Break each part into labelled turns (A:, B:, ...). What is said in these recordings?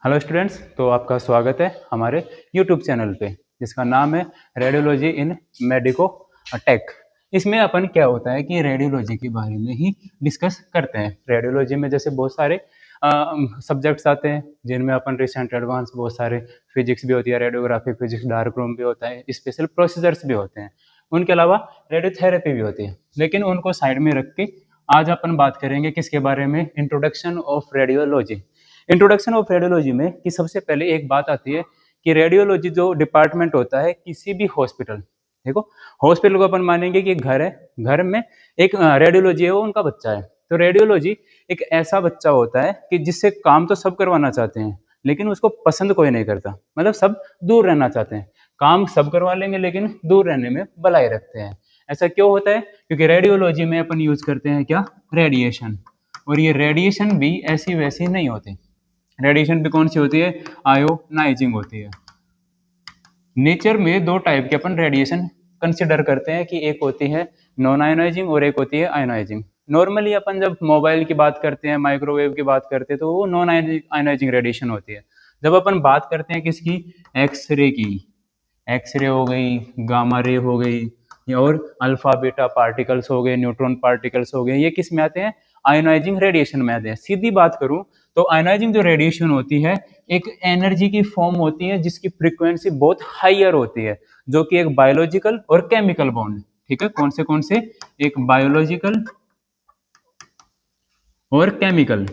A: Hello students, तो आपका स्वागत है हमारे यूट्यूब चैनल पे जिसका नाम है रेडियोलॉजी इन मेडिको टेक। इसमें अपन क्या होता है कि रेडियोलॉजी के बारे में ही डिस्कस करते हैं। रेडियोलॉजी में जैसे बहुत सारे सब्जेक्ट्स आते हैं जिनमें अपन रिसेंट एडवांस बहुत सारे फिजिक्स भी होती है, रेडियोग्राफी फिजिक्स, डार्क रूम भी होता है, स्पेशल प्रोसीजर्स भी होते हैं। उनके अलावा रेडियोथेरेपी भी होती है, लेकिन उनको साइड में रख के आज अपन बात करेंगे किसके बारे में, introduction of radiology. Introduction of radiology में कि सबसे पहले एक बात आती है कि रेडियोलॉजी जो डिपार्टमेंट होता है किसी भी हॉस्पिटल, देखो हॉस्पिटल को अपन मानेंगे कि घर है, घर में एक रेडियोलॉजी है, वो उनका बच्चा है। तो रेडियोलॉजी एक ऐसा बच्चा होता है कि जिससे काम तो सब करवाना चाहते हैं लेकिन उसको पसंद कोई नहीं करता, मतलब सब दूर रहना चाहते हैं। काम सब करवा लेंगे लेकिन दूर रहने में भलाई रखते हैं। ऐसा क्यों होता है? क्योंकि रेडियोलॉजी में अपन यूज करते हैं क्या, रेडिएशन। और ये रेडिएशन भी ऐसी वैसी नहीं होती। रेडिएशन भी कौन सी होती है, आयोनाइजिंग होती है। नेचर में दो टाइप के अपन रेडिएशन कंसिडर करते हैं कि एक होती है नॉन आयोनाइजिंग और एक होती है आयोनाइजिंग। नॉर्मली अपन जब मोबाइल की बात करते हैं, माइक्रोवेव की बात करते हैं, तो वो नॉन आयोनाइजिंग रेडिएशन होती है। जब अपन बात करते हैं किसकी, एक्सरे की, एक्सरे हो गई, गामा रे हो गई, और अल्फा बीटा पार्टिकल्स हो गए, न्यूट्रॉन पार्टिकल्स हो गए, ये किस में आते हैं, आयोनाइजिंग रेडिएशन में आते हैं। सीधी बात करूं तो आयोनाइजिंग जो रेडिएशन होती है एक एनर्जी की फॉर्म होती है जिसकी फ्रीक्वेंसी बहुत हाइयर होती है, जो कि एक बायोलॉजिकल और केमिकल बॉन्ड, ठीक है, कौन से, एक बायोलॉजिकल और केमिकल,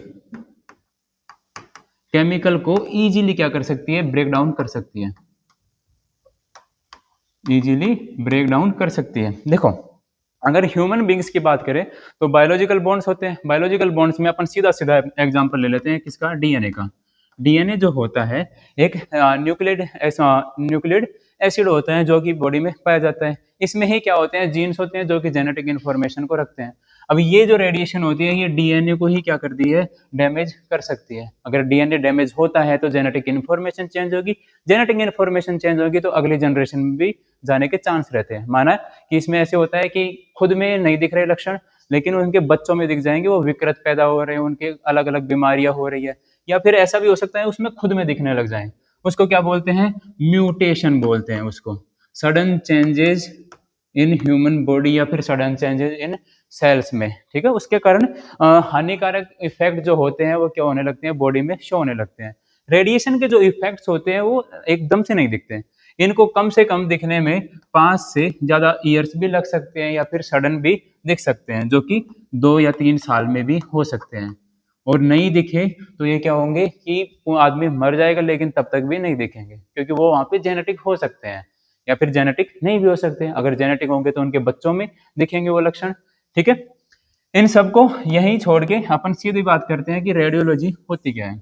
A: केमिकल को इजीली क्या कर सकती है, ब्रेक डाउन कर सकती है, इजीली ब्रेक डाउन कर सकती है। देखो अगर ह्यूमन बींग्स की बात करें तो बायोलॉजिकल बॉन्ड्स होते हैं। बायोलॉजिकल बॉन्ड्स में अपन सीधा सीधा एग्जांपल ले लेते हैं किसका, डीएनए का। डीएनए जो होता है एक न्यूक्लियड एसिड होता है जो कि बॉडी में पाया जाता है। इसमें ही क्या होते हैं, जीन्स होते हैं जो कि जेनेटिक इन्फॉर्मेशन को रखते हैं। अब ये जो रेडिएशन होती है ये डीएनए को ही क्या करती है, डैमेज कर सकती है। अगर डीएनए डैमेज होता है तो जेनेटिक इन्फॉर्मेशन चेंज होगी, जेनेटिक इन्फॉर्मेशन चेंज होगी तो अगली जनरेशन में भी जाने के चांस रहते हैं। माना कि इसमें ऐसे होता है कि खुद में नहीं दिख रहे लक्षण लेकिन उनके बच्चों में दिख जाएंगे, वो विकृत पैदा हो रहे हैं, उनके अलग अलग बीमारियां हो रही है। या फिर ऐसा भी हो सकता है उसमें खुद में दिखने लग जाए, उसको क्या बोलते हैं, म्यूटेशन बोलते हैं उसको, sudden changes in human body या फिर सडन चेंजेस इन सेल्स में, ठीक है। उसके कारण हानिकारक इफेक्ट जो होते हैं वो क्या होने लगते हैं, बॉडी में शो होने लगते हैं। रेडिएशन के जो इफेक्ट्स होते हैं वो एकदम से नहीं दिखते हैं, इनको कम से कम दिखने में 5 से ज़्यादा ईयर्स भी लग सकते हैं या फिर सडन भी दिख सकते हैं, जो कि 2 या 3 साल में भी हो सकते हैं। और नहीं दिखे तो ये क्या होंगे कि वो आदमी मर जाएगा लेकिन तब तक भी नहीं दिखेंगे, क्योंकि वो वहाँ पे जेनेटिक हो सकते हैं या फिर जेनेटिक नहीं भी हो सकते हैं। अगर जेनेटिक होंगे तो उनके बच्चों में दिखेंगे वो लक्षण, ठीक है। इन सबको यहीं छोड़ के अपन सीधी बात करते हैं कि रेडियोलॉजी होती क्या है।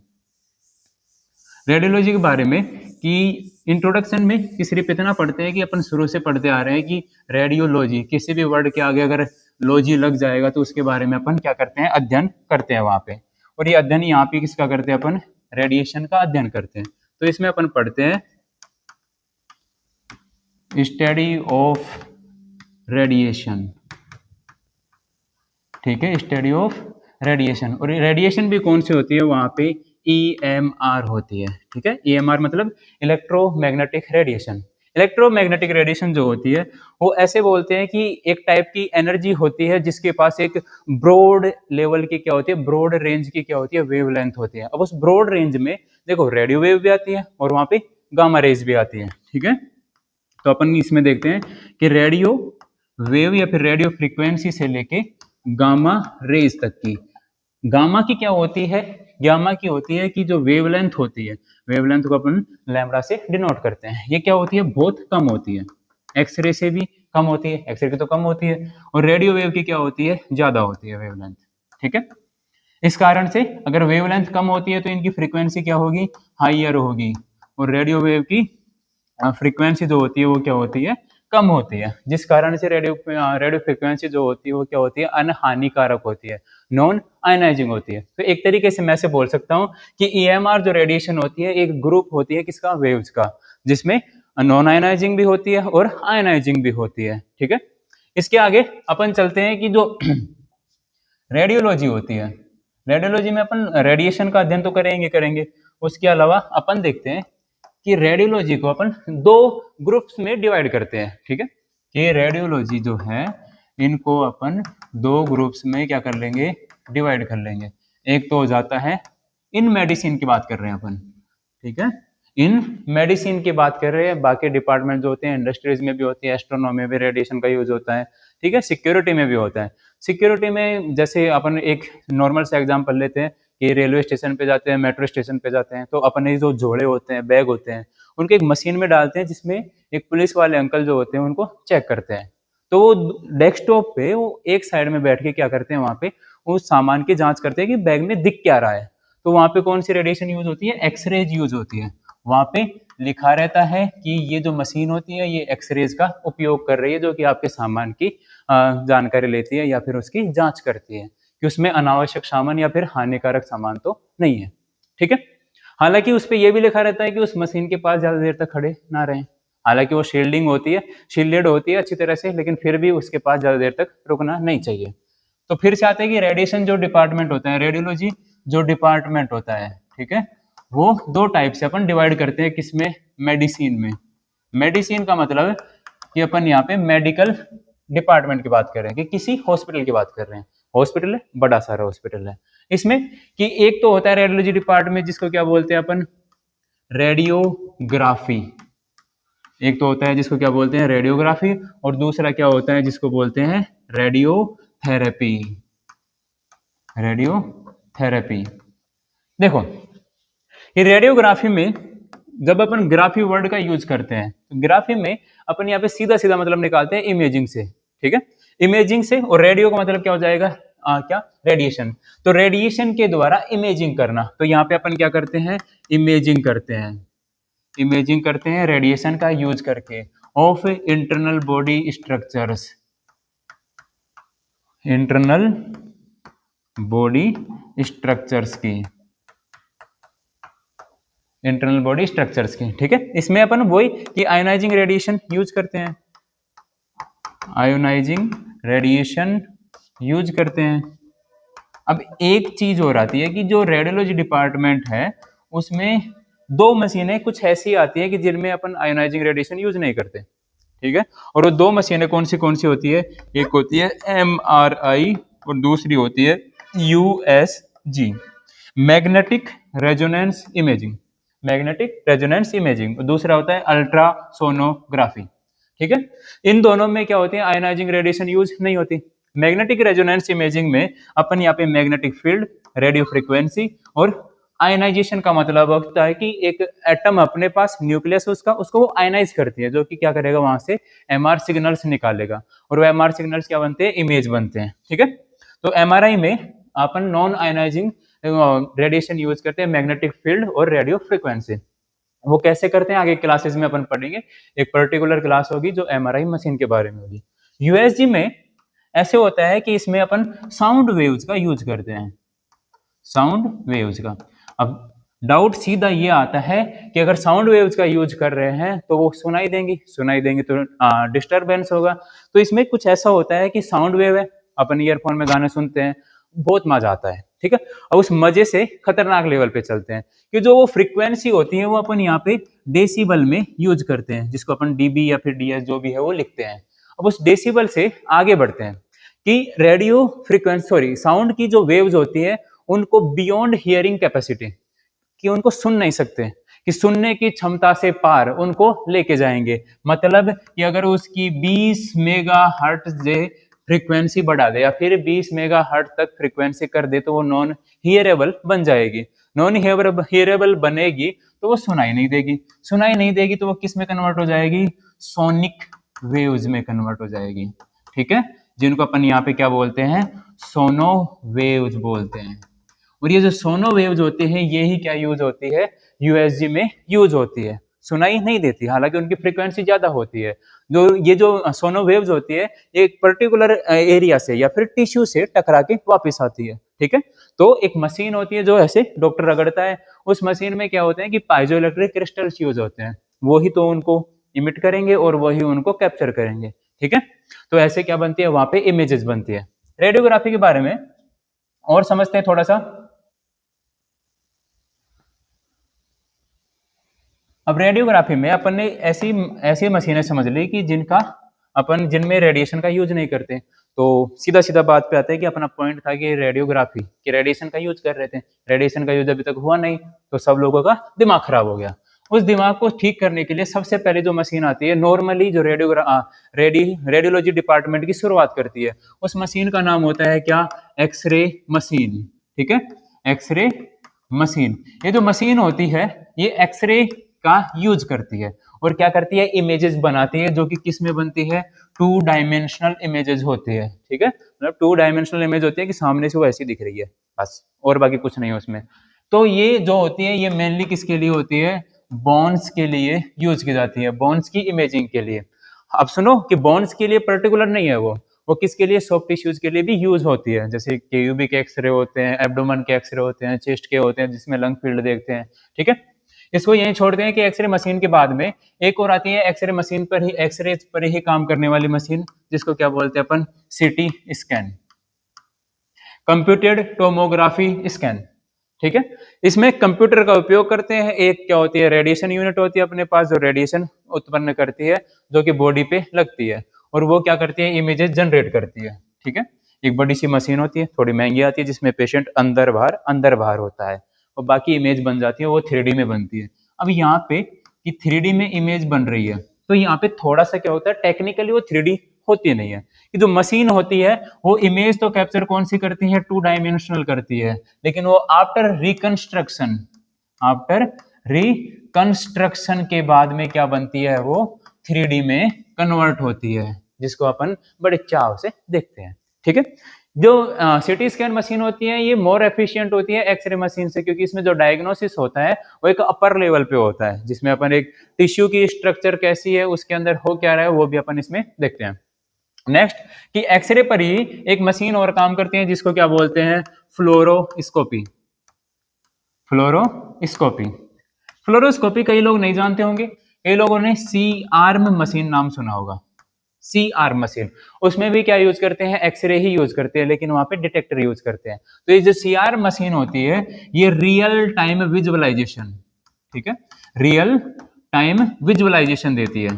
A: रेडियोलॉजी के बारे में कि इंट्रोडक्शन में कि सिर्फ इतना पढ़ते हैं कि अपन शुरू से पढ़ते आ रहे हैं कि रेडियोलॉजी, किसी भी वर्ड के आगे अगर लॉजी लग जाएगा तो उसके बारे में अपन क्या करते हैं, अध्ययन करते हैं वहां पे। और ये अध्ययन यहाँ पे किसका करते हैं अपन, रेडिएशन का अध्ययन करते हैं। तो इसमें अपन पढ़ते हैं स्टडी ऑफ रेडिएशन, ठीक है, स्टडी ऑफ रेडिएशन। और रेडिएशन भी कौन सी होती है, वहां पे EMR होती है, ठीक है। EMR मतलब इलेक्ट्रोमैग्नेटिक रेडिएशन। इलेक्ट्रोमैग्नेटिक रेडिएशन जो होती है वो ऐसे बोलते हैं कि एक टाइप की एनर्जी होती है जिसके पास एक ब्रॉड लेवल की क्या होती है, ब्रॉड रेंज की क्या होती है, वेवलेंथ होती है। अब उस ब्रॉड रेंज में देखो रेडियो वेव भी आती है और वहां पे गामा रेज भी आती है, ठीक है। तो अपन इसमें देखते हैं कि रेडियो वेव या फिर रेडियो फ्रीक्वेंसी से लेके गामा रेज तक की, गामा की क्या होती है, गामा की होती है कि जो वेवलेंथ होती है, वेवलेंथ को अपन लैम्बडा से डिनोट करते हैं, ये क्या होती है, बहुत कम होती है। एक्सरे से भी कम होती है, एक्सरे की तो कम होती है, और रेडियो वेव की क्या होती है, ज्यादा होती है वेवलेंथ, ठीक है। इस कारण से अगर वेवलेंथ कम होती है तो इनकी फ्रीक्वेंसी क्या होगी, हाइयर होगी, और रेडियो वेव की फ्रीक्वेंसी जो होती है वो क्या होती है, कम होती है, जिस कारण से रेडियो फ्रीक्वेंसी जो होती है वो क्या होती है, अनहानिकारक होती है, नॉन आयनाइजिंग होती है। तो एक तरीके से मैं से बोल सकता हूँ कि EMR जो रेडिएशन होती है एक ग्रुप होती है किसका, वेव्स का, जिसमें नॉन आयनाइजिंग भी होती है और आयनाइजिंग भी होती है, ठीक है। इसके आगे अपन चलते हैं कि जो रेडियोलॉजी होती है, रेडियोलॉजी में अपन रेडिएशन का अध्ययन तो करेंगे करेंगे, उसके अलावा अपन देखते हैं कि रेडियोलॉजी को अपन दो ग्रुप्स में डिवाइड करते हैं, ठीक है। कि रेडियोलॉजी जो है इनको अपन दो ग्रुप्स में क्या कर लेंगे, डिवाइड कर लेंगे। एक तो हो जाता है इन मेडिसिन की बात कर रहे हैं अपन, ठीक है। इन मेडिसिन की बात कर रहे हैं, बाकी डिपार्टमेंट जो होते हैं इंडस्ट्रीज में भी होती है, एस्ट्रोनॉमी में भी रेडिएशन का यूज होता है, ठीक है। सिक्योरिटी में भी होता है। सिक्योरिटी में जैसे अपन एक नॉर्मल सा एग्जांपल लेते हैं कि रेलवे स्टेशन पे जाते हैं, मेट्रो स्टेशन पे जाते हैं, तो अपने जो झोले होते हैं, बैग होते हैं, उनको एक मशीन में डालते हैं जिसमें एक पुलिस वाले अंकल जो होते हैं उनको चेक करते हैं। तो वो डेस्कटॉप पे वो एक साइड में बैठ के क्या करते हैं, वहां पे उस सामान की जांच करते हैं कि बैग में दिख क्या रहा है। तो वहां पे कौन सी रेडिएशन यूज होती है, एक्सरेज यूज होती है। वहां पे लिखा रहता है कि ये जो मशीन होती है ये एक्सरेज का उपयोग कर रही है, जो कि आपके सामान की जानकारी लेती है या फिर उसकी जांच करती है कि उसमें अनावश्यक सामान या फिर हानिकारक सामान तो नहीं है, ठीक है। हालांकि उस पर यह भी लिखा रहता है कि उस मशीन के पास ज्यादा देर तक खड़े ना रहें। हालांकि वो शील्डिंग होती है, शील्डेड होती है अच्छी तरह से, लेकिन फिर भी उसके पास ज्यादा देर तक रुकना नहीं चाहिए। तो फिर से आते हैं कि रेडिएशन जो डिपार्टमेंट होता है, रेडियोलॉजी जो डिपार्टमेंट होता है, ठीक है, वो दो टाइप से अपन डिवाइड करते हैं। किसमें, मेडिसिन में। मेडिसिन का मतलब है कि अपन यहाँ पे मेडिकल डिपार्टमेंट की बात कर रहे हैं, कि किसी हॉस्पिटल की बात कर रहे हैं। हॉस्पिटल है, बड़ा सारा हॉस्पिटल है। इसमें कि एक तो होता है रेडियोलॉजी डिपार्टमेंट जिसको क्या बोलते हैं अपन, रेडियोग्राफी। एक तो होता है जिसको क्या बोलते हैं, रेडियोग्राफी, और दूसरा क्या होता है जिसको बोलते हैं रेडियोथेरेपी। रेडियोथेरेपी। देखो, ये रेडियोग्राफी में जब अपन ग्राफी वर्ड का यूज करते हैं तो ग्राफी में अपन यहाँ पे सीधा सीधा मतलब निकालते हैं इमेजिंग से, ठीक है। इमेजिंग से, और रेडियो का मतलब क्या हो जाएगा, क्या, रेडिएशन। तो रेडिएशन के द्वारा इमेजिंग करना, तो यहाँ पे अपन क्या करते हैं, इमेजिंग करते हैं। इमेजिंग करते हैं रेडिएशन का यूज करके of internal body structures, internal body structures की, इंटरनल बॉडी स्ट्रक्चर्स की, ठीक है। इसमें अपन वही कि आयोनाइजिंग रेडिएशन यूज करते हैं, आयोनाइजिंग रेडिएशन यूज करते हैं। अब एक चीज और आती है कि जो रेडियोलॉजी डिपार्टमेंट है उसमें दो मशीनें कुछ ऐसी आती है कि जिनमें अपन आयोनाइजिंग रेडिएशन यूज नहीं करते, ठीक है। और वो दो मशीनें कौन सी होती है, एक होती है MRI और दूसरी होती है USG, magnetic resonance imaging. Magnetic resonance imaging, दूसरा होता है अल्ट्रासोनोग्राफी, ठीक है। इन दोनों में क्या होती है, आयोनाइजिंग रेडिएशन यूज नहीं होती। मैग्नेटिक रेजोनेंस इमेजिंग में अपन यहाँ पे मैग्नेटिक फील्ड, रेडियो फ्रीक्वेंसी और आयनाइजेशन का मतलब होता है कि एक एटम अपने पास न्यूक्लियस उसका, उसको वो आयनाइज करती है, जो कि क्या करेगा, वहां से MR सिग्नल्स निकालेगा, और वो MR सिग्नल्स क्या बनते हैं, इमेज बनते हैं, ठीक है। तो MRI में अपन नॉन आयनाइजिंग रेडिएशन यूज करते हैं, मैग्नेटिक फील्ड और रेडियो फ्रीक्वेंसी। वो कैसे करते हैं आगे क्लासेस में अपन पढ़ेंगे, एक पर्टिकुलर क्लास होगी जो MRI मशीन के बारे में होगी। USG में ऐसे होता है कि इसमें अपन साउंड वेव्स का यूज करते हैं, साउंड वेव्स का। अब डाउट सीधा ये आता है कि अगर साउंड वेव्स का यूज कर रहे हैं तो वो सुनाई देंगी तो डिस्टरबेंस होगा। तो इसमें कुछ ऐसा होता है कि साउंड वेव है, अपन ईयरफोन में गाने सुनते हैं, बहुत मजा आता है, ठीक है। और उस मजे से खतरनाक लेवल पे चलते हैं कि जो वो फ्रीक्वेंसी होती है वो अपन यहाँ पे डेसिबल में यूज करते हैं, जिसको अपन DB या फिर DS जो भी है वो लिखते हैं। अब उस डेसिबल से आगे बढ़ते हैं कि रेडियो फ्रीक्वेंसी, सॉरी, साउंड की जो वेव्स होती है उनको बियॉन्ड हियरिंग कैपेसिटी, कि उनको सुन नहीं सकते, कि सुनने की क्षमता से पार उनको लेके जाएंगे। मतलब कि अगर उसकी 20 मेगा हर्ट से फ्रीक्वेंसी बढ़ा दे या फिर 20 मेगा हर्ट तक फ्रीक्वेंसी कर दे तो वो नॉन हियरेबल बन जाएगी। नॉन हियरेबल बनेगी तो वो सुनाई नहीं देगी, सुनाई नहीं देगी तो वो किस में कन्वर्ट हो जाएगी, सोनिक वेव्स में कन्वर्ट हो जाएगी, ठीक है। जिनको अपन यहाँ पे क्या बोलते हैं, सोनो वेव्स बोलते हैं। और ये जो सोनो वेव्स होती है ये ही क्या यूज होती है, USG में यूज होती है। सुनाई नहीं देती, हालांकि उनकी फ्रीक्वेंसी ज्यादा होती है। जो सोनो वेव्स होती है एक पर्टिकुलर एरिया से या फिर टिश्यू से टकरा के वापस आती है, ठीक है। तो एक मशीन होती है जो ऐसे डॉक्टर रगड़ता है, उस मशीन में क्या होते हैं कि पाइजो इलेक्ट्रिक क्रिस्टल्स यूज होते हैं, वही तो उनको इमिट करेंगे और वही उनको कैप्चर करेंगे, ठीक है। तो ऐसे क्या बनती है, वहां पे इमेजेस बनती है। रेडियोग्राफी के बारे में और समझते हैं थोड़ा सा। अब रेडियोग्राफी में अपन ने ऐसी ऐसी मशीनें समझ ली कि जिनमें रेडिएशन का यूज नहीं करते। तो सीधा सीधा बात पे आते हैं कि अपना पॉइंट था कि रेडियोग्राफी कि रेडिएशन का यूज कर रहे थे, रेडिएशन का यूज अभी तक हुआ नहीं, तो सब लोगों का दिमाग खराब हो गया। उस दिमाग को ठीक करने के लिए सबसे पहले जो मशीन आती है, नॉर्मली जो रेडियोलॉजी डिपार्टमेंट की शुरुआत करती है, उस मशीन का नाम होता है क्या? X-ray machine. ठीक है, एक्सरे मशीन। ये जो मशीन होती है ये एक्सरे का यूज करती है और क्या करती है? इमेजेस बनाती है, जो कि किस में बनती है? टू डायमेंशनल इमेजेस होती है। ठीक है, मतलब टू डायमेंशनल इमेज होती है कि सामने से वो ऐसी दिख रही है, बस, और बाकी कुछ नहीं है उसमें। तो ये जो होती है ये मेनली किसके लिए होती है? बोन्स के लिए यूज की जाती है, बोन्स की इमेजिंग के लिए। अब सुनो कि बोन्स के लिए पर्टिकुलर नहीं है वो किसके लिए? सॉफ्ट टिश्यूज के लिए भी यूज होती है, जैसे क्यूबिक एक्सरे होते हैं, एब्डोमेन के एक्सरे होते हैं, चेस्ट के होते हैं जिसमें लंग फील्ड देखते हैं। ठीक है, इसको यहीं छोड़ते हैं कि एक्सरे मशीन के बाद में एक और आती है एक्सरे मशीन पर ही, एक्सरे पर ही काम करने वाली मशीन, जिसको क्या बोलते हैं अपन? CT scan, computed tomography scan. ठीक है, इसमें कंप्यूटर का उपयोग करते हैं। एक क्या होती है? रेडिएशन यूनिट होती है अपने पास, जो रेडिएशन उत्पन्न करती है, जो कि बॉडी पे लगती है, और वो क्या करती है? इमेजेस जनरेट करती है। ठीक है, एक बड़ी सी मशीन होती है, थोड़ी महंगी आती है, जिसमें पेशेंट अंदर बाहर होता है, और बाकी इमेज बन जाती है, वो 3D में बनती है। अब यहाँ पे कि 3D में इमेज बन रही है, तो यहाँ पे थोड़ा सा क्या होता है? टेक्निकली वो 3D होती नहीं है। कि जो मशीन होती है वो इमेज तो कैप्चर कौन सी करती है? टू डायमेंशनल करती है, लेकिन वो आफ्टर रिकंस्ट्रक्शन के बाद में क्या बनती है? वो 3D में कन्वर्ट होती है, जिसको अपन बड़े चाव से देखते हैं। ठीक है, जो सिटी स्कैन मशीन होती है ये मोर एफिशिएंट होती है एक्सरे मशीन से, क्योंकि इसमें जो डायग्नोसिस होता है वो एक अपर लेवल पे होता है, जिसमें अपन एक टिश्यू की स्ट्रक्चर कैसी है, उसके अंदर हो क्या रहा है, वो भी अपन इसमें देखते हैं। नेक्स्ट कि एक्सरे पर ही एक मशीन और काम करती है, जिसको क्या बोलते हैं? फ्लोरोस्कोपी। फ्लोरोस्कोपी फ्लोरोस्कोपी कई लोग नहीं जानते होंगे, कई लोगों ने सी आर्म मशीन नाम सुना होगा। सी आर्म मशीन, उसमें भी क्या यूज करते हैं? एक्सरे ही यूज करते हैं, लेकिन वहां पे डिटेक्टर यूज करते हैं। तो ये जो सी आर्म मशीन होती है ये रियल टाइम विजुअलाइजेशन, ठीक है, रियल टाइम विजुअलाइजेशन देती है।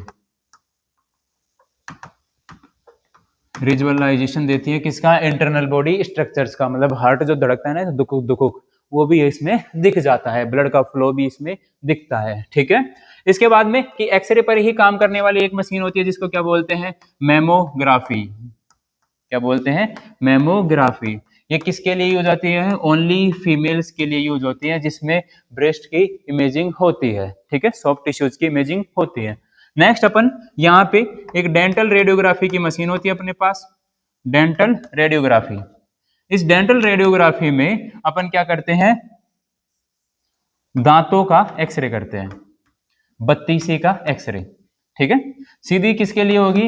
A: विजुअलाइजेशन देती है किसका? इंटरनल बॉडी स्ट्रक्चर्स का, मतलब हार्ट जो धड़कता है ना, दुखुक दुखुक, वो भी इसमें दिख जाता है, ब्लड का फ्लो भी इसमें दिखता है। ठीक है, इसके बाद में कि एक्सरे पर ही काम करने वाली एक मशीन होती है, जिसको क्या बोलते हैं? मेमोग्राफी। क्या बोलते हैं? मेमोग्राफी। ये किसके लिए यूज होती है? ओनली फीमेल्स के लिए यूज होती है, जिसमें ब्रेस्ट की इमेजिंग होती है। ठीक है, सॉफ्ट टिश्यूज की इमेजिंग होती है। नेक्स्ट अपन यहाँ पे एक डेंटल रेडियोग्राफी की मशीन होती है अपने पास, डेंटल रेडियोग्राफी। इस डेंटल रेडियोग्राफी में अपन क्या करते हैं? दांतों का एक्सरे करते हैं, 32 का एक्सरे। ठीक है, सीधी किसके लिए होगी?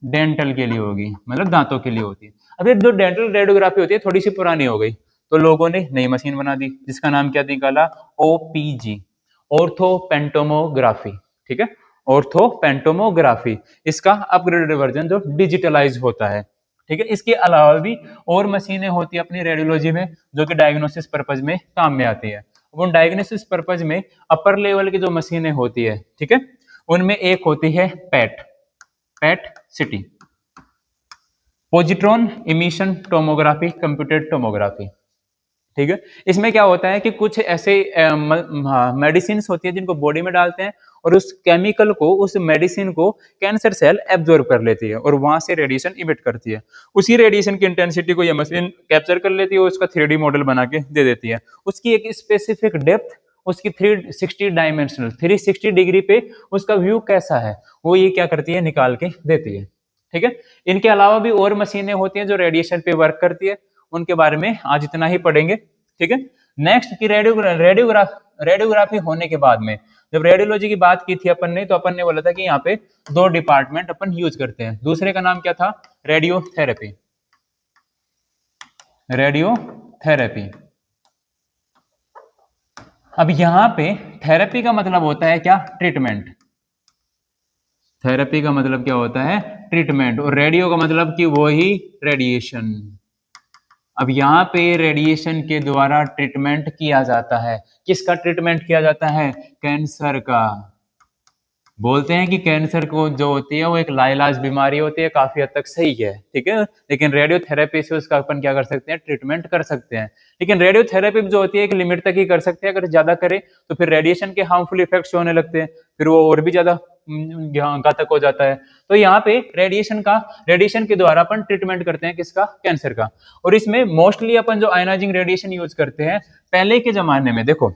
A: डेंटल के लिए होगी, मतलब दांतों के लिए होती है। अब ये जो डेंटल रेडियोग्राफी होती है थोड़ी सी पुरानी हो गई, तो लोगों ने नई मशीन बना दी, जिसका नाम क्या निकाला? ओपीजी, ऑर्थोपेंटोमोग्राफी। ठीक है, ऑर्थोपेंटोमोग्राफी, इसका अपग्रेडेड वर्जन जो डिजिटलाइज होता है। ठीक है, इसके अलावा भी और मशीनें होती है अपनी रेडियोलॉजी में, जो कि डायग्नोसिस पर्पज में काम में आती है। उन डायग्नोसिस पर्पज में अपर लेवल की जो मशीनें होती है, ठीक है, उनमें एक होती है PAT, PAT city, positron emission tomography, computed tomography. ठीक है, इसमें क्या होता है कि कुछ ऐसे मेडिसिन होती है जिनको बॉडी में डालते हैं, और उस केमिकल को, उस मेडिसिन को कैंसर सेल एब्जॉर्ब कर लेती है, और वहां से रेडिएशन इमिट करती है। उसी रेडिएशन की इंटेंसिटी को ये मशीन कैप्चर कर लेती है और उसका 3D मॉडल बना के दे देती है। उसकी एक स्पेसिफिक डेप्थ, उसकी 360 डिग्री पे उसका व्यू कैसा है, वो ये क्या करती है? निकाल के देती है। ठीक है, इनके अलावा भी और मशीनें होती हैं जो रेडिएशन पे वर्क करती है, उनके बारे में आज इतना ही पढ़ेंगे। ठीक है, नेक्स्ट की रेडियोग्राफी होने के बाद में, जब रेडियोलॉजी की बात की थी अपन ने, तो अपन ने बोला था कि यहाँ पे दो डिपार्टमेंट अपन यूज करते हैं। दूसरे का नाम क्या था? रेडियोथेरेपी। रेडियोथेरेपी। अब यहाँ पे थेरेपी का मतलब होता है क्या? ट्रीटमेंट। थेरेपी का मतलब क्या होता है? ट्रीटमेंट। और रेडियो का मतलब कि वो ही रेडिएशन। अब यहाँ पे रेडिएशन के द्वारा ट्रीटमेंट किया जाता है। किसका ट्रीटमेंट किया जाता है? कैंसर का। बोलते हैं कि कैंसर को जो होती है वो एक लाइलाज बीमारी होती है, काफी हद तक सही है, ठीक है। लेकिन रेडियोथेरेपी से उसका अपन क्या कर सकते हैं, ट्रीटमेंट कर सकते हैं। लेकिन रेडियोथेरेपी जो होती है एक लिमिट तक ही कर सकते हैं, अगर ज्यादा करें तो फिर रेडिएशन के हार्मफुल इफेक्ट्स होने लगते हैं, फिर वो और भी ज्यादा घातक हो जाता है। तो यहाँ पे रेडिएशन के द्वारा अपन ट्रीटमेंट करते हैं किसका, कैंसर का। और इसमें मोस्टली अपन जो आयनाइजिंग रेडिएशन यूज करते हैं, पहले के जमाने में देखो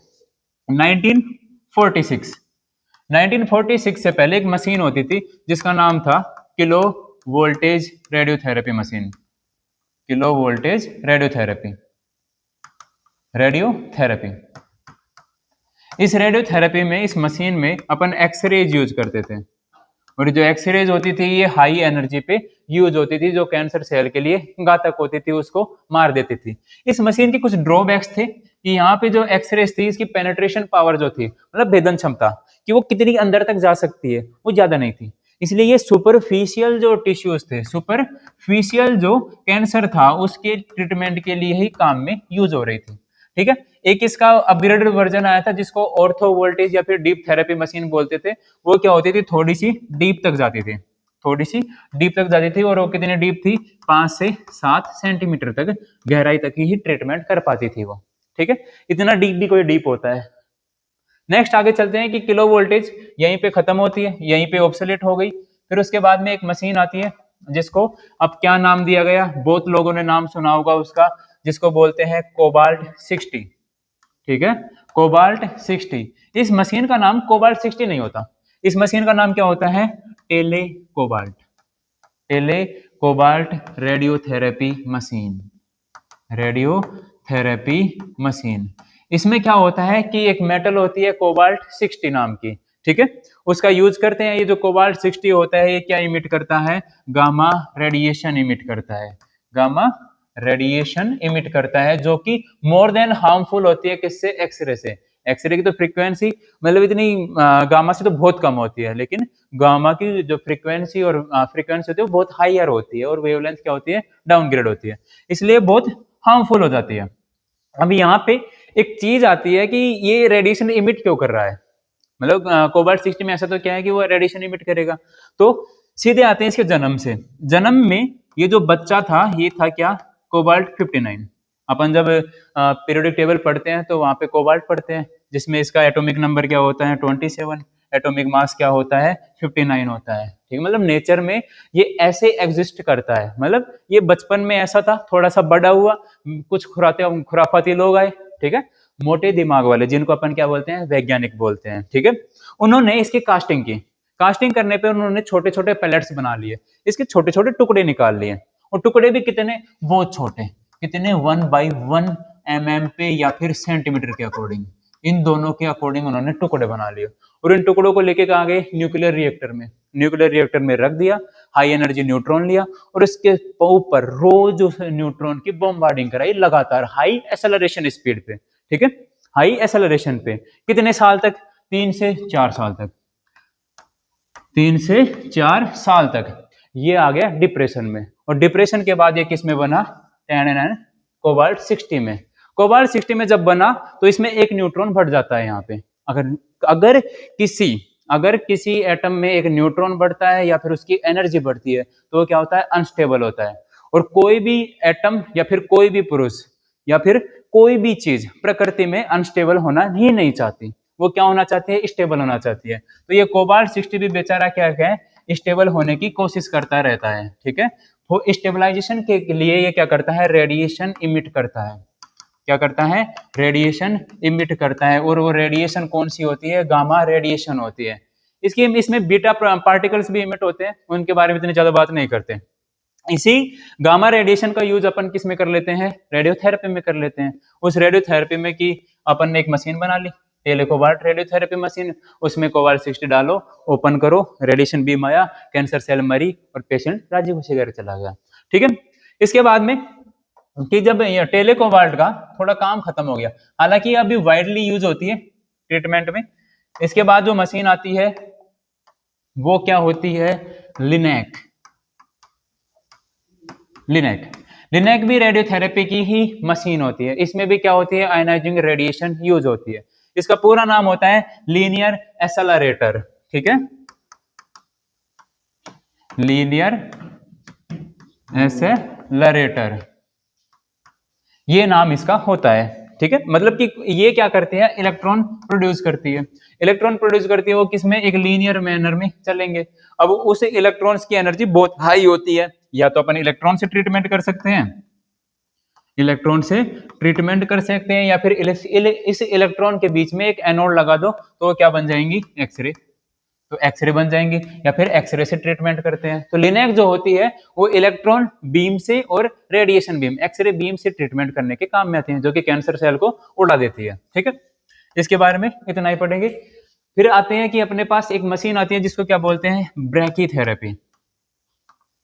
A: 1946 1946 से पहले एक मशीन होती थी जिसका नाम था kilo voltage radiotherapy machine. Kilo voltage radiotherapy. इस रेडियोथेरेपी में, इस मशीन में अपन एक्सरेज यूज करते थे, और जो एक्सरेज होती थी ये हाई एनर्जी पे यूज होती थी, जो कैंसर सेल के लिए घातक होती थी, उसको मार देती थी। इस मशीन के कुछ ड्रॉबैक्स थे कि यहाँ पे जो एक्सरेज थी इसकी पेनेट्रेशन पावर जो थी, मतलब भेदन क्षमता, कि वो कितनी अंदर तक जा सकती है, वो ज्यादा नहीं थी। इसलिए ये सुपरफिशियल जो टिश्यूज थे, सुपरफिशियल जो कैंसर था उसके ट्रीटमेंट के लिए ही काम में यूज हो रही थी, ठीक है। एक इसका अपग्रेडेड वर्जन आया था जिसको ऑर्थो वोल्टेज या फिर डीप थेरेपी मशीन बोलते थे। वो क्या होती थी, थोड़ी सी डीप तक जाती थी, थोड़ी सी डीप तक जाती थी, और वो कितनी डीप थी, 5 से 7 सेंटीमीटर तक गहराई तक ही ट्रीटमेंट कर पाती थी वो, ठीक है। इतना डीप भी कोई डीप होता है। नेक्स्ट आगे चलते हैं कि किलो वोल्टेज यहीं पे खत्म होती है, यहीं पे ऑब्सोलेट हो गई। फिर उसके बाद में एक मशीन आती है जिसको अब क्या नाम दिया गया, बहुत लोगों ने नाम सुना होगा उसका, जिसको बोलते हैं कोबाल्ट 60, ठीक है। कोबाल्ट 60। इस मशीन का नाम कोबाल्ट 60 नहीं होता, इस मशीन का नाम क्या होता है, tele cobalt. Tele cobalt radiotherapy machine, radiotherapy machine. इसमें क्या होता है कि एक मेटल होती है कोबाल्ट 60 नाम की, ठीक है। उसका यूज करते हैं। ये जो कोबाल्ट 60 होता है ये क्या इमिट करता है, गामा रेडिएशन इमिट करता है, गामा रेडिएशन इमिट करता है, जो कि मोर देन हार्मफुल होती है किससे, एक्सरे से। एक्सरे की तो फ्रीक्वेंसी मतलब इतनी गामा से तो बहुत कम होती है, लेकिन गामा की जो फ्रीक्वेंसी और फ्रीक्वेंसी होती है वो बहुत हायर होती है, और वेवलेंथ क्या होती है, डाउनग्रेड होती है, इसलिए बहुत हार्मफुल हो जाती है। अब यहाँ पे एक चीज आती है कि ये रेडिएशन इमिट क्यों कर रहा है, मतलब कोबाल्ट 60 में ऐसा तो क्या है कि वो रेडिएशन इमिट करेगा। तो सीधे आते हैं इसके जन्म से। जन्म में ये जो बच्चा था ये था क्या, कोबाल्ट 59। अपन जब पीरियोडिक टेबल पढ़ते हैं तो वहां पे कोबाल्ट पढ़ते हैं, जिसमें इसका एटॉमिक नंबर क्या होता है, 27, एटॉमिक मास क्या होता है, 59 होता है, ठीक है। मतलब नेचर में ये ऐसे एग्जिस्ट करता है, मतलब ये बचपन में ऐसा था, थोड़ा सा बड़ा हुआ, कुछ खुराफाती लोग आए, ठीक है, मोटे दिमाग वाले, जिनको अपन क्या बोलते हैं, वैज्ञानिक बोलते हैं, ठीक है। उन्होंने इसकी कास्टिंग की। कास्टिंग करने पे उन्होंने छोटे छोटे पैलेट्स बना लिए, इसके छोटे छोटे टुकड़े निकाल लिए, और टुकड़े भी कितने, बहुत छोटे, कितने 1 by 1 mm पे या फिर सेंटीमीटर के अकॉर्डिंग, इन दोनों के अकॉर्डिंग उन्होंने टुकड़े बना लिए, और इन टुकड़ों को लेके कहाँ गए, न्यूक्लियर रिएक्टर में। न्यूक्लियर रिएक्टर में रख दिया, हाई एनर्जी न्यूट्रॉन लिया, और इसके ऊपर रोज उस न्यूट्रॉन की बॉम्बार्डिंग कराई लगातार हाई एक्सेलरेशन स्पीड पे, ठीक है, हाई एक्सेलरेशन पे। कितने साल तक, 3 से 4 साल तक, 3 से 4 साल तक। ये आ गया डिप्रेशन में, और डिप्रेशन के बाद ये किस में बना, कोबाल्ट 60 में। कोबाल्ट 60 में जब बना तो इसमें एक न्यूट्रॉन बढ़ जाता है यहाँ पे। अगर अगर किसी अगर किसी एटम में एक न्यूट्रॉन बढ़ता है या फिर उसकी एनर्जी बढ़ती है तो वो क्या होता है, अनस्टेबल होता है। और कोई भी एटम या फिर कोई भी पुरुष या फिर कोई भी चीज प्रकृति में अनस्टेबल होना ही नहीं चाहती, वो क्या होना चाहती है, स्टेबल होना चाहती है। तो ये कोबाल्ट 60 भी बेचारा क्या है, स्टेबल होने की कोशिश करता रहता है, ठीक है। तो स्टेबलाइजेशन के लिए ये क्या करता है, रेडिएशन इमिट करता है। क्या करता है, रेडिएशन इमिट करता है, और वो रेडिएशन कौन सी होती है, गामा रेडिएशन होती है। इसकी इसमें बीटा पार्टिकल्स भी इमिट होते हैं, उनके बारे में इतनी ज्यादा बात नहीं करते। इसी गामा रेडिएशन का यूज अपन किस में कर लेते हैं, रेडियोथेरेपी में कर लेते हैं। उस रेडियोथेरेपी में की अपन ने एक मशीन बना ली, टेलेकोबाल्ट रेडियोथेरेपी मशीन। उसमें कोबाल्ट 60 डालो, ओपन करो, रेडिएशन बीम आया, कैंसर सेल मरी, और पेशेंट राजी खुशी घर चला गया, ठीक है। इसके बाद में कि जब ये टेलेकोबाल्ट का थोड़ा काम खत्म हो गया, हालांकि अभी वाइडली यूज होती है ट्रीटमेंट में। इसके बाद जो मशीन आती है वो क्या होती है, लिनैक। लिनैक लिनैक भी रेडियोथेरेपी की ही मशीन होती है। इसमें भी क्या होती है, आयनाइजिंग रेडिएशन यूज होती है। इसका पूरा नाम होता है लीनियर एक्सेलरेटर, ठीक है। लीनियर एक्सेलरेटर, ये नाम इसका होता है। ठीक है, मतलब कि ये क्या करते हैं, इलेक्ट्रॉन प्रोड्यूस करती है। इलेक्ट्रॉन प्रोड्यूस करती है वो किसमें, एक लीनियर मैनर में चलेंगे। अब उस इलेक्ट्रॉन्स की एनर्जी बहुत हाई होती है, या तो अपन इलेक्ट्रॉन से ट्रीटमेंट कर सकते हैं, इलेक्ट्रॉन से ट्रीटमेंट कर सकते हैं, या फिर इस इलेक्ट्रॉन के बीच में एक एनोड लगा दो तो वो क्या बन जाएंगी, एक्सरे, तो एक्सरे बन जाएंगी, या फिर एक्सरे से ट्रीटमेंट करते हैं। तो लिनेक जो होती है वो इलेक्ट्रॉन बीम से और रेडिएशन बीम, एक्सरे बीम से ट्रीटमेंट करने के काम में आती है, जो कि कैंसर सेल को उड़ा देती है। ठीक है, इसके बारे में इतना ही पढ़ेंगे। फिर आते हैं कि अपने पास एक मशीन आती है जिसको क्या बोलते हैं, ब्रैकीथेरेपी।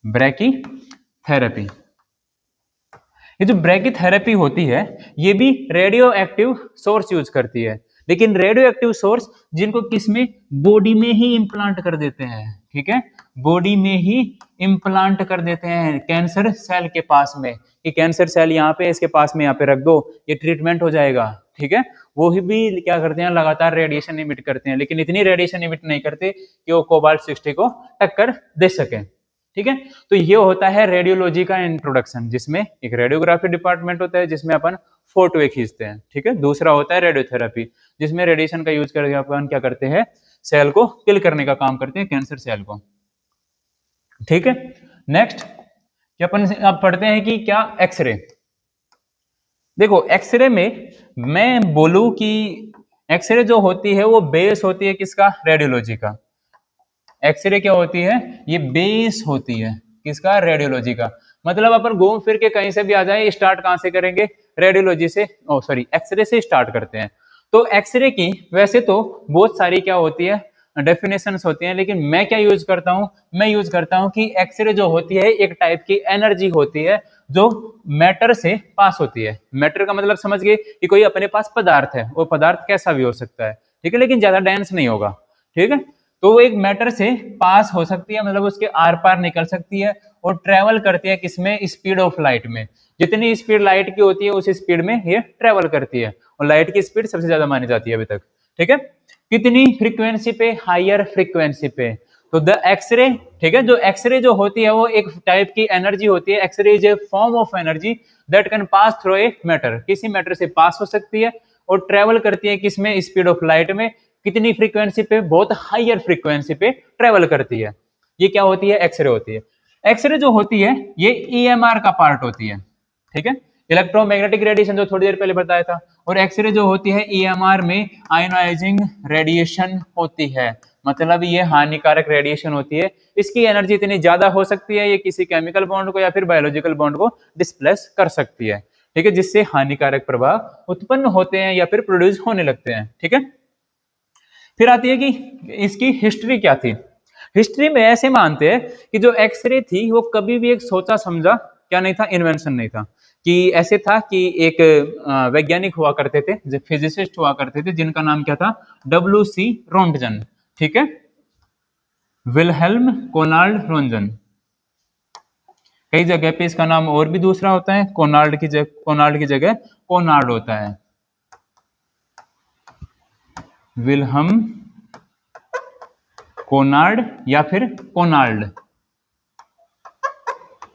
A: ब्रैकीथेरेपी, ये जो ब्रैकीथेरेपी होती है ये भी रेडियो एक्टिव सोर्स यूज करती है, लेकिन रेडियो एक्टिव सोर्स जिनको किसमें, बॉडी में ही इम्प्लांट कर देते हैं। ठीक है, बॉडी में ही इम्प्लांट कर देते हैं कैंसर सेल के पास में, कि कैंसर सेल यहाँ पे इसके पास में यहाँ पे रख दो, ये ट्रीटमेंट हो जाएगा। ठीक है, वो भी क्या करते हैं, लगातार रेडिएशन इमिट करते हैं, लेकिन इतनी रेडिएशन इमिट नहीं करते कि वो कोबाल्ट 60 को टक्कर दे सके। ठीक है, तो ये होता है रेडियोलॉजी का इंट्रोडक्शन, जिसमें एक रेडियोग्राफी डिपार्टमेंट होता है जिसमें अपन फोटो खींचते हैं। ठीक है, दूसरा होता है रेडियोथेरेपी, जिसमें रेडिएशन का यूज करके अपन क्या करते हैं, सेल को किल करने का काम करते हैं, कैंसर सेल को। ठीक है, नेक्स्ट क्या अपन अब पढ़ते हैं कि क्या एक्सरे। देखो एक्सरे में मैं बोलूं कि एक्सरे जो होती है वो बेस होती है किसका, रेडियोलॉजी का। एक्सरे क्या होती है, ये बेस होती है किसका, रेडियोलॉजी का। मतलब अपन घूम फिर के कहीं से भी आ जाए, स्टार्ट कहां से करेंगे, रेडियोलॉजी से, ओ सॉरी एक्सरे से स्टार्ट करते हैं। तो एक्सरे की वैसे तो बहुत सारी क्या होती है, डेफिनेशंस होती हैं, लेकिन मैं क्या यूज करता हूं, मैं यूज करता हूं कि एक्सरे जो होती है एक टाइप की एनर्जी होती है जो मैटर से पास होती है। मैटर का मतलब समझ गए कि कोई अपने पास पदार्थ है, वो पदार्थ कैसा भी हो सकता है, ठीक है, लेकिन ज्यादा डेंस नहीं होगा। ठीक है, तो वो एक मैटर से पास हो सकती है, मतलब उसके आर पार निकल सकती है, और ट्रेवल करती है किसमें, स्पीड ऑफ लाइट में। जितनी स्पीड लाइट की होती है उस स्पीड में ये ट्रेवल करती है, और लाइट की स्पीड सबसे ज्यादा मानी जाती है अभी तक। ठीक है, कितनी फ्रीक्वेंसी पे, हायर फ्रीक्वेंसी पे। तो द एक्सरे, ठीक है, जो एक्सरे जो होती है वो एक टाइप की एनर्जी होती है। X-ray is a form of energy that can pass through a matter, किसी मैटर से पास हो सकती है और ट्रेवल करती है किसमें, स्पीड ऑफ लाइट में। कितनी फ्रीक्वेंसी पे, बहुत हायर फ्रीक्वेंसी पे ट्रेवल करती है। ये क्या होती है, एक्सरे होती है। एक्सरे जो होती है ये ईएमआर का पार्ट होती है। ठीक है, इलेक्ट्रोमैग्नेटिक रेडिएशन जो थोड़ी देर पहले बताया था, और एक्सरे जो होती है ईएमआर में आयोनाइजिंग रेडिएशन होती है, मतलब ये हानिकारक रेडिएशन होती है। इसकी एनर्जी इतनी ज्यादा हो सकती है ये किसी केमिकल बॉन्ड को या फिर बायोलॉजिकल बॉन्ड को डिस्प्लेस कर सकती है। ठीक है, जिससे हानिकारक प्रभाव उत्पन्न होते हैं या फिर प्रोड्यूस होने लगते हैं। ठीक है, फिर आती है कि इसकी हिस्ट्री क्या थी। हिस्ट्री में ऐसे मानते हैं कि जो एक्सरे थी वो कभी भी एक सोचा समझा क्या नहीं था, इन्वेंशन नहीं था। कि ऐसे था कि एक वैज्ञानिक हुआ करते थे, जो फिजिसिस्ट हुआ करते थे, जिनका नाम क्या था, W.C. रोंटजन। ठीक है, विलहेल्म कोनार्ड रोंटजन। कई जगह पे इसका नाम और भी दूसरा होता है, कोनार्ड की जगह कोनार्ड होता है, विलहम कोनार्ड या फिर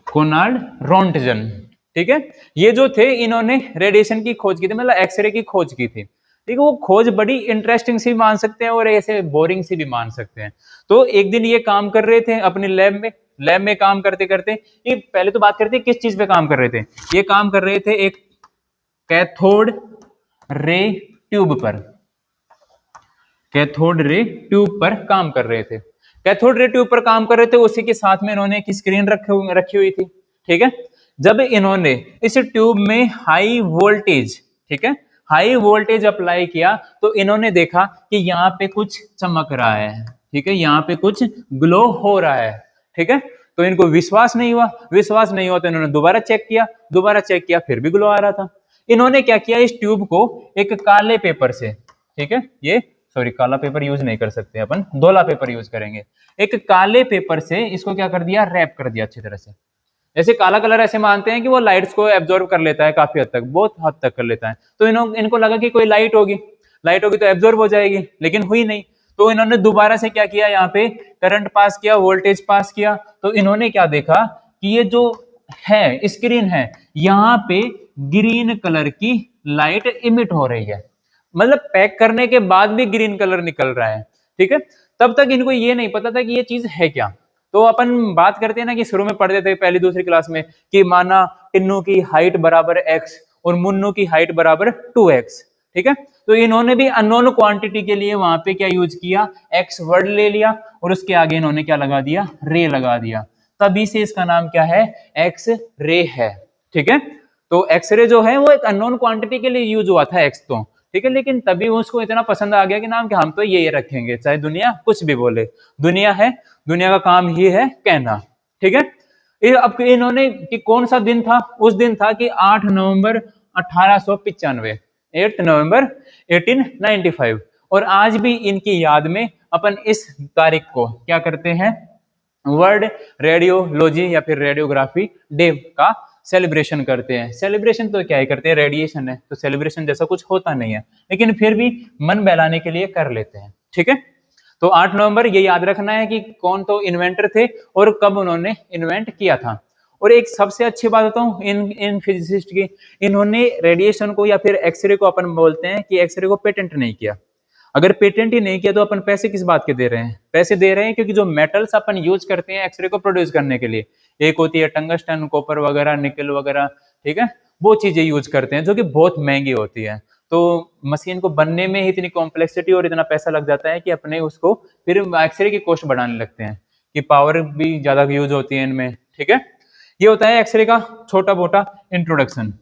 A: कोनार्ड रोंटजन। ठीक है, ये जो थे इन्होंने रेडिएशन की खोज की थी, मतलब एक्सरे की खोज की थी। ठीक है, वो खोज बड़ी इंटरेस्टिंग सी मान सकते हैं और ऐसे बोरिंग सी भी मान सकते हैं। तो एक दिन ये काम कर रहे थे अपनी लैब में काम करते करते, ये पहले तो बात करते हैं किस चीज पे काम कर रहे थे। ये काम कर रहे थे एक कैथोड रे ट्यूब पर, कैथोड रे ट्यूब पर काम कर रहे थे। कैथोड रे ट्यूब पर काम कर रहे थे, उसी के साथ में इन्होंने एक स्क्रीन रखी हुई थी। ठीक है, जब इन्होंने इस ट्यूब में हाई वोल्टेज, ठीक है, हाई वोल्टेज अप्लाई किया तो इन्होंने देखा कि यहाँ पे कुछ चमक रहा है। ठीक है, यहाँ पे कुछ ग्लो हो रहा है। ठीक है, तो इनको विश्वास नहीं हुआ तो इन्होंने दोबारा चेक किया, फिर भी ग्लो आ रहा था। इन्होंने क्या किया, इस ट्यूब को एक काले पेपर से, ठीक है, ये सॉरी काला पेपर यूज नहीं कर सकते अपन, धोला पेपर यूज करेंगे। एक काले पेपर से इसको क्या कर दिया, रैप कर दिया अच्छी तरह से। जैसे काला कलर ऐसे मानते हैं कि वो लाइट्स को एब्जॉर्ब कर लेता है, काफी हद तक, बहुत हद तक कर लेता है। तो इनको लगा कि कोई लाइट होगी तो एब्जॉर्ब हो जाएगी, लेकिन हुई नहीं। तो इन्होंने दोबारा से क्या किया, यहाँ पे करंट पास किया, वोल्टेज पास किया, तो इन्होंने क्या देखा कि ये जो है स्क्रीन है, यहाँ पे ग्रीन कलर की लाइट इमिट हो रही है, मतलब पैक करने के बाद भी ग्रीन कलर निकल रहा है। ठीक है, तब तक इनको ये नहीं पता था कि ये चीज है क्या। तो अपन बात करते हैं ना कि शुरू में पढ़ते थे पहली दूसरी क्लास में कि माना टिन्नू की हाइट बराबर x और मुन्नू की हाइट बराबर 2x। ठीक है, तो इन्होंने भी अननोन क्वांटिटी के लिए वहां पे क्या यूज किया, x वर्ड ले लिया और उसके आगे इन्होंने क्या लगा दिया, रे लगा दिया, तभी से इसका नाम क्या है, एक्स रे है। ठीक है, तो एक्सरे जो है वो एक अननोन क्वांटिटी के लिए यूज हुआ था एक्स तो, ठीक है, लेकिन तभी उसको इतना पसंद आ गया कि नाम क्या, हम तो ये रखेंगे चाहे दुनिया कुछ भी बोले, दुनिया है, दुनिया का काम ही है कहना। ठीक है, ये अब इन्होंने कि कौन सा दिन था, उस दिन था कि 8 नवंबर 1895, 8 नवंबर 1895, और आज भी इनकी याद में अपन इस तारीख को क्या करते हैं, वर्ल्ड रेडियोलॉजी या फिर रेडियोग्राफी डे का सेलिब्रेशन करते हैं। सेलिब्रेशन तो क्या ही करते हैं, रेडिएशन है तो सेलिब्रेशन जैसा कुछ होता नहीं है, लेकिन फिर भी मन बहलाने के लिए कर लेते हैं। ठीक है, तो 8 नवंबर ये याद रखना है कि कौन तो इन्वेंटर थे और कब उन्होंने इन्वेंट किया था। और एक सबसे अच्छी बात बताऊं इन फिजिसिस्ट की, इन्होंने रेडिएशन को या फिर एक्सरे को, अपन बोलते हैं कि एक्सरे को पेटेंट नहीं किया। अगर पेटेंट ही नहीं किया तो अपन पैसे किस बात के दे रहे हैं, पैसे दे रहे हैं क्योंकि जो मेटल्स अपन यूज करते हैं एक्सरे को प्रोड्यूस करने के लिए, एक होती है टंगस्टन, कॉपर वगैरह, निकल वगैरह, ठीक है, वो चीजें यूज करते हैं जो कि बहुत महंगी होती है। तो मशीन को बनने में ही इतनी कॉम्प्लेक्सिटी और इतना पैसा लग जाता है कि अपने उसको फिर एक्सरे की कॉस्ट बढ़ाने लगते हैं कि पावर भी ज्यादा यूज होती है इनमें। ठीक है, ये होता है एक्सरे का छोटा मोटा इंट्रोडक्शन।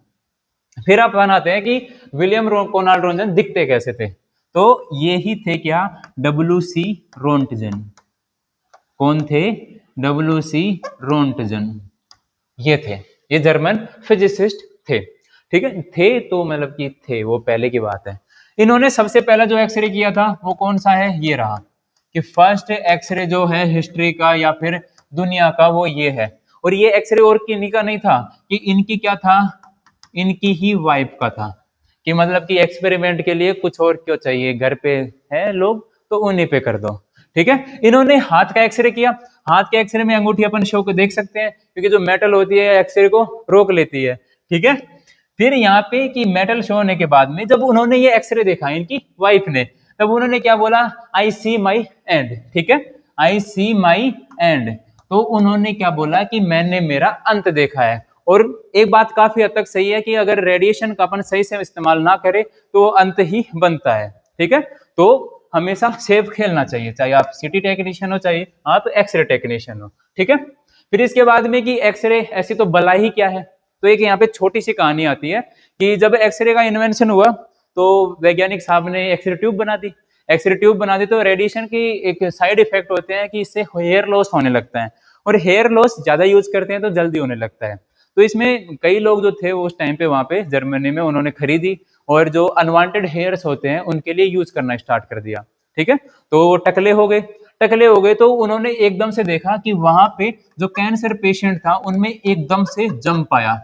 A: फिर आप बनाते हैं कि विलियम कोनार्ड रोंटगन दिखते कैसे थे, तो ये ही थे क्या, डब्ल्यू सी रोंटगन। कौन थे, डब्ल्यू सी रोंटगन, ये थे, ये जर्मन फिजिसिस्ट थे। ठीक है, थे तो मतलब कि थे, वो पहले की बात है। इन्होंने सबसे पहला जो एक्सरे किया था वो कौन सा है, ये रहा, कि फर्स्ट एक्सरे जो है हिस्ट्री का या फिर दुनिया का वो ये है। और ये एक्सरे और किन्हीं का नहीं था, कि इनकी क्या था, इनकी ही वाइफ का था, कि मतलब कि एक्सपेरिमेंट के लिए कुछ और क्यों चाहिए, घर पे है लोग तो उन्हीं पे कर दो। ठीक है, इन्होंने हाथ का एक्सरे किया, हाथ के एक्सरे में अंगूठी अपन शो को देख सकते हैं क्योंकि जो मेटल होती है एक्सरे को रोक लेती है। ठीक है, फिर यहाँ पे कि मेटल शो होने के बाद में जब उन्होंने ये एक्सरे देखा इनकी वाइफ ने, तब उन्होंने क्या बोला, आई सी माई एंड। ठीक है, आई सी माई एंड, तो उन्होंने क्या बोला कि मैंने मेरा अंत देखा है। और एक बात काफी हद तक सही है कि अगर रेडिएशन का अपन सही से इस्तेमाल ना करें तो अंत ही बनता है। ठीक है, तो हमेशा सेफ खेलना चाहिए, चाहे आप सिटी टेक्नीशियन हो चाहे आप एक्सरे टेक्नीशियन हो। ठीक है, फिर इसके बाद में कि एक्सरे ऐसी तो बला ही क्या है, तो एक यहाँ पे छोटी सी कहानी आती है कि जब एक्सरे का इन्वेंशन हुआ तो वैज्ञानिक साहब ने एक्सरे ट्यूब बना दी। एक्सरे ट्यूब बना दी तो रेडिएशन की एक साइड इफेक्ट होते हैं कि इससे हेयर लॉस होने लगता है, और हेयर लॉस ज्यादा यूज करते हैं तो जल्दी होने लगता है। तो इसमें कई लोग जो थे उस टाइम पे वहां पे जर्मनी में उन्होंने खरीदी और जो अनवांटेड हेयर्स होते हैं उनके लिए यूज करना स्टार्ट कर दिया। ठीक है, तो वो टकले हो गए, टकले हो गए तो उन्होंने एकदम से देखा कि वहां पे जो कैंसर पेशेंट था उनमें एकदम से जंप आया।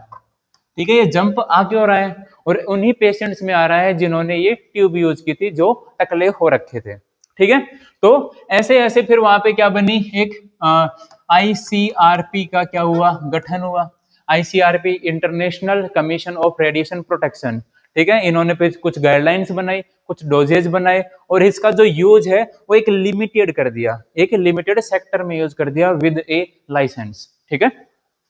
A: ठीक है, ये जंप आ क्यों रहा है, और उन्हीं पेशेंट्स में आ रहा है जिन्होंने ये ट्यूब यूज की थी जो टकले हो रखे थे। ठीक है, तो ऐसे ऐसे फिर वहां पे क्या बनी, एक आईसीआरपी का क्या हुआ, गठन हुआ, ICRP international commission of radiation protection. ठीक है, इन्होंने फिर कुछ गाइडलाइंस बनाई, कुछ डोजेज बनाए, और इसका जो यूज है वो एक लिमिटेड कर दिया, एक लिमिटेड सेक्टर में यूज कर दिया विद ए लाइसेंस। ठीक है,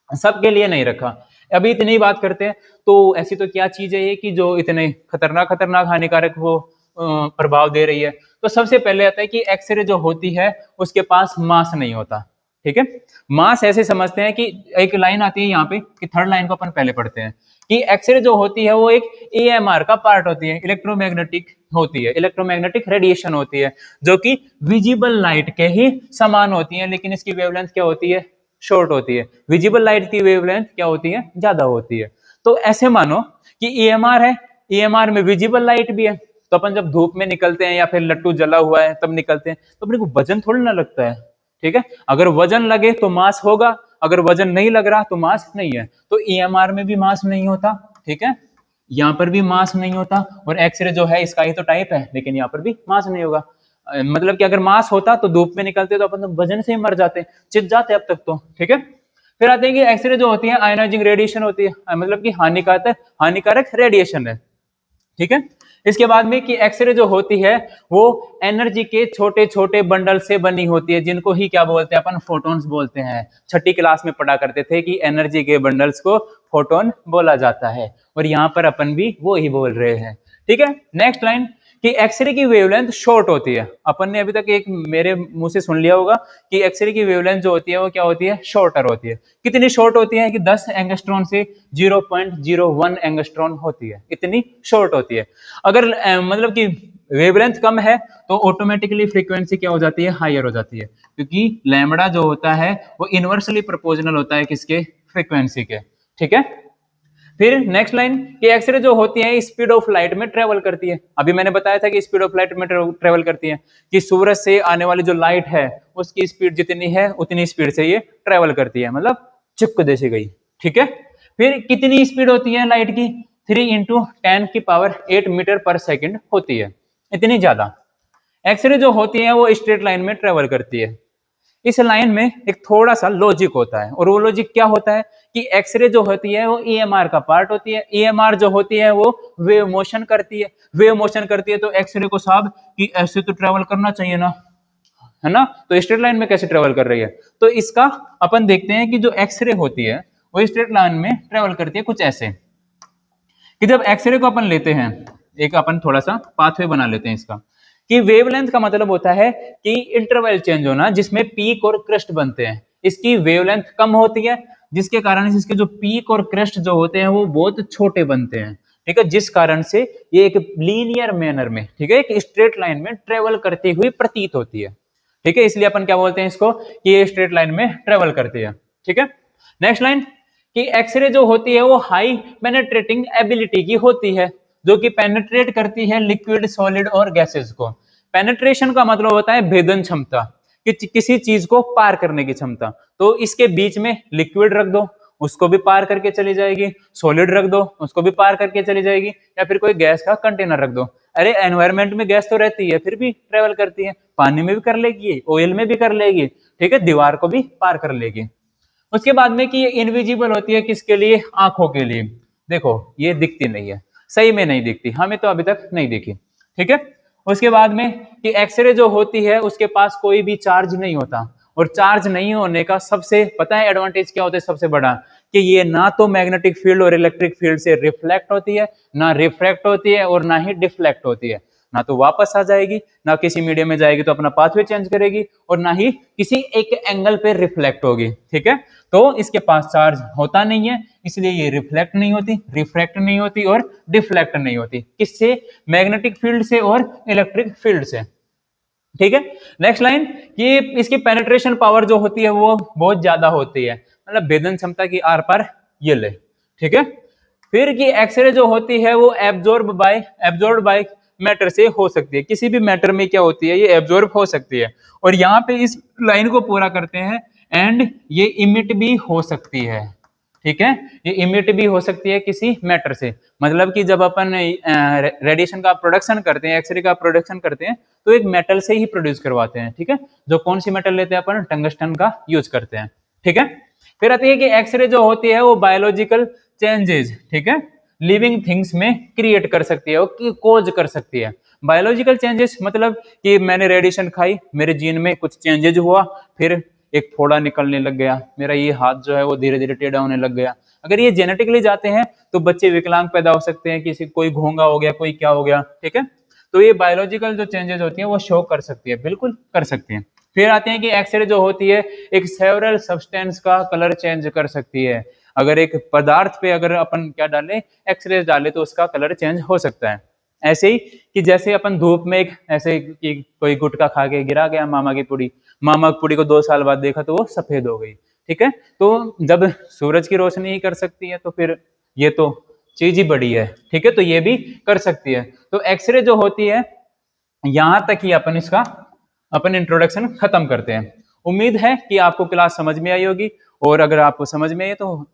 A: सबके लिए नहीं रखा। अभी इतनी बात करते हैं, तो ऐसी तो क्या चीज है ये कि जो इतने खतरनाक खतरनाक हानिकारक वो प्रभाव दे रही है। तो सबसे पहले आता है कि एक्सरे जो होती है उसके पास मास नहीं होता। ठीक है, मास ऐसे समझते हैं कि एक लाइन आती है यहाँ पे कि थर्ड लाइन को अपन पहले पढ़ते हैं कि एक्सरे जो होती है वो एक एएमआर का पार्ट होती है, इलेक्ट्रोमैग्नेटिक होती है, इलेक्ट्रोमैग्नेटिक रेडिएशन होती है, जो कि विजिबल लाइट के ही समान होती है, लेकिन इसकी वेवलेंथ क्या होती है, शॉर्ट होती है। विजिबल लाइट की वेवलेंथ क्या होती है, ज्यादा होती है। तो ऐसे मानो कि ईएमआर है, ईएमआर में विजिबल लाइट भी है, तो अपन जब धूप में निकलते हैं या फिर लट्टू जला हुआ है तब निकलते हैं तो अपने को वजन थोड़ी ना लगता है। ठीक है, अगर वजन लगे तो मास होगा, अगर वजन नहीं लग रहा तो मास नहीं है। तो ईएमआर में भी मास नहीं होता। ठीक है, यहाँ पर भी मास नहीं होता, और एक्सरे जो है इसका ही तो टाइप है, लेकिन यहाँ पर भी मास नहीं होगा। मतलब कि अगर मास होता तो धूप में निकलते तो अपन तो वजन से ही मर जाते, चित जाते अब तक तो, ठीक है। फिर आते हैं कि एक्सरे जो होती है आयोनाइजिंग रेडिएशन होती है, मतलब कि हानिकारक रेडिएशन है, ठीक है। इसके बाद में कि एक्सरे जो होती है वो एनर्जी के छोटे छोटे बंडल से बनी होती है, जिनको ही क्या बोलते हैं अपन, फोटॉन्स बोलते हैं। छठी क्लास में पढ़ा करते थे कि एनर्जी के बंडल्स को फोटोन बोला जाता है, और यहाँ पर अपन भी वो ही बोल रहे हैं, ठीक है। नेक्स्ट लाइन कि एक्सरे की वेवलेंथ शॉर्ट होती है। अपन ने अभी तक एक मेरे मुंह से सुन लिया होगा कि एक्सरे की वेवलेंथ जो होती है वो क्या होती है, शॉर्टर होती है। कितनी शॉर्ट होती है कि 10 एंगस्ट्रॉन से 0.01 एंगस्ट्रॉन होती है, इतनी शॉर्ट होती है। अगर मतलब कि वेवलेंथ कम है तो ऑटोमेटिकली फ्रीक्वेंसी क्या हो जाती है, हायर हो जाती है, क्योंकि लैम्बडा जो होता है वो इनवर्सली प्रोपोर्शनल होता है किसके, फ्रीक्वेंसी के, ठीक है। फिर नेक्स्ट लाइन कि एक्सरे जो होती है स्पीड ऑफ लाइट में ट्रेवल करती है। अभी मैंने बताया था कि स्पीड ऑफ लाइट में ट्रेवल करती है, कि सूरज से आने वाली जो लाइट है उसकी स्पीड जितनी है उतनी स्पीड से ये ट्रेवल करती है, मतलब चिपक जैसे गई, ठीक है। फिर कितनी स्पीड होती है लाइट की, 3 इंटू 10⁸ मीटर पर सेकेंड होती है, इतनी ज्यादा। एक्सरे जो होती है वो स्ट्रेट लाइन में ट्रेवल करती है। इस लाइन में एक थोड़ा सा लॉजिक होता है, और वो लॉजिक क्या होता है कि एक्सरे जो होती है वो ईएमआर का पार्ट होती है। ईएमआर जो होती है वो वेव मोशन करती है, वेव मोशन करती है, तो एक्सरे को साहब कि ऐसे तो ट्रेवल करना चाहिए ना, है ना, तो स्ट्रेट लाइन में कैसे ट्रेवल कर रही है। तो इसका अपन देखते हैं कि जो एक्सरे होती है वो स्ट्रेट लाइन में ट्रेवल करती है कुछ ऐसे, कि जब एक्सरे को अपन लेते हैं, एक अपन थोड़ा सा पाथवे बना लेते हैं इसका, कि वेवलेंथ का मतलब होता है कि इंटरवल चेंज होना जिसमें पीक और क्रस्ट बनते हैं। इसकी वेवलेंथ कम होती है, जिसके कारण इसके जो पीक और क्रस्ट जो होते हैं वो बहुत छोटे बनते हैं, ठीक है, जिस कारण से ये एक लीनियर मैनर में, ठीक है, एक स्ट्रेट लाइन में ट्रेवल करती हुई प्रतीत होती है, ठीक है। इसलिए अपन क्या बोलते हैं इसको कि ये स्ट्रेट लाइन में ट्रेवल करती है, ठीक है। नेक्स्ट लाइन कि एक्सरे जो होती है वो हाई पेनेट्रेटिंग एबिलिटी की होती है, जो कि पेनेट्रेट करती है लिक्विड, सॉलिड और गैसेस को। पेनेट्रेशन का मतलब होता है भेदन क्षमता, कि किसी चीज को पार करने की क्षमता। तो इसके बीच में लिक्विड रख दो, उसको भी पार करके चली जाएगी, सॉलिड रख दो, उसको भी पार करके चली जाएगी, या फिर कोई गैस का कंटेनर रख दो। अरे एनवायरमेंट में गैस तो रहती है फिर भी ट्रेवल करती है, पानी में भी कर लेगी, ऑयल में भी कर लेगी, ठीक है, दीवार को भी पार कर लेगी। उसके बाद में कि ये इनविजिबल होती है किसके लिए, आंखों के लिए। देखो ये दिखती नहीं है, सही में नहीं दिखती, हमें तो अभी तक नहीं दिखी, ठीक है। उसके बाद में कि एक्सरे जो होती है उसके पास कोई भी चार्ज नहीं होता, और चार्ज नहीं होने का सबसे पता है एडवांटेज क्या होता है सबसे बड़ा, कि ये ना तो मैग्नेटिक फील्ड और इलेक्ट्रिक फील्ड से रिफ्लेक्ट होती है, ना रिफ्रैक्ट होती है, और ना ही डिफ्लेक्ट होती है। ना तो वापस आ जाएगी, ना किसी मीडियम में जाएगी तो अपना पाथवे चेंज करेगी, और ना ही किसी एक एंगल पे रिफ्लेक्ट होगी, ठीक है। तो इसके पास चार्ज होता नहीं है, इसलिए ये रिफ्लेक्ट नहीं होती, रिफ्रैक्ट नहीं होती, और डिफ्लेक्ट नहीं होती। किससे, मैग्नेटिक फील्ड से और इलेक्ट्रिक फील्ड से, ठीक है। नेक्स्ट लाइन कि इसकी पेनिट्रेशन पावर जो होती है वो बहुत ज्यादा होती है, मतलब भेदन क्षमता की आर पार ये ले, ठीक है। फिर की एक्सरे जो होती है वो एब्जॉर्ब बाय मैटर से हो सकती है, किसी भी मैटर में क्या होती है ये एब्जॉर्ब हो सकती है, और यहाँ पे इस लाइन को पूरा करते हैं, एंड ये इमिट भी हो सकती है, ठीक है। ये इमिट भी हो सकती है किसी मैटर से, मतलब कि जब अपन रेडिएशन का प्रोडक्शन करते हैं, एक्सरे का प्रोडक्शन करते हैं, तो एक मेटल से ही प्रोड्यूस करवाते हैं, ठीक है। जो कौन सी मेटल लेते हैं अपन, टंगस्टन का यूज करते हैं, ठीक है। फिर आती है कि एक्सरे जो होती है वो बायोलॉजिकल चेंजेस, ठीक है, लिविंग थिंग्स में क्रिएट कर सकती है, कोज कर सकती है। बायोलॉजिकल चेंजेस मतलब कि मैंने रेडिएशन खाई, मेरे जीन में कुछ चेंजेज हुआ, फिर एक फोड़ा निकलने लग गया, मेरा ये हाथ जो है वो धीरे धीरे टेढ़ा होने लग गया। अगर ये जेनेटिकली जाते हैं तो बच्चे विकलांग पैदा हो सकते हैं, किसी कोई घोंगा हो गया, कोई क्या हो गया, ठीक है। तो ये बायोलॉजिकल जो चेंजेस होती है वो शो कर सकती है, बिल्कुल कर सकती है। फिर आते हैं कि एक्सरे जो होती है एक सेवरल सब्सटेंस का कलर चेंज कर सकती है। अगर एक पदार्थ पे अगर अपन क्या डालें, एक्सरे डाले, तो उसका कलर चेंज हो सकता है। ऐसे ही कि जैसे अपन धूप में एक ऐसे कि कोई गुटखा खा के गिरा गया मामा की पुड़ी को 2 साल बाद देखा तो वो सफेद हो गई, ठीक है। तो जब सूरज की रोशनी ही कर सकती है तो फिर ये तो चीज ही बड़ी है, ठीक है, तो ये भी कर सकती है। तो एक्सरे जो होती है यहां तक ही अपन इंट्रोडक्शन खत्म करते हैं। उम्मीद है कि आपको क्लास समझ में आई होगी, और अगर आपको समझ में आई तो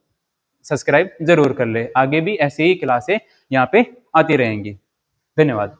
A: सब्सक्राइब जरूर कर ले, आगे भी ऐसी ही क्लासें यहाँ पे आती रहेंगी। धन्यवाद।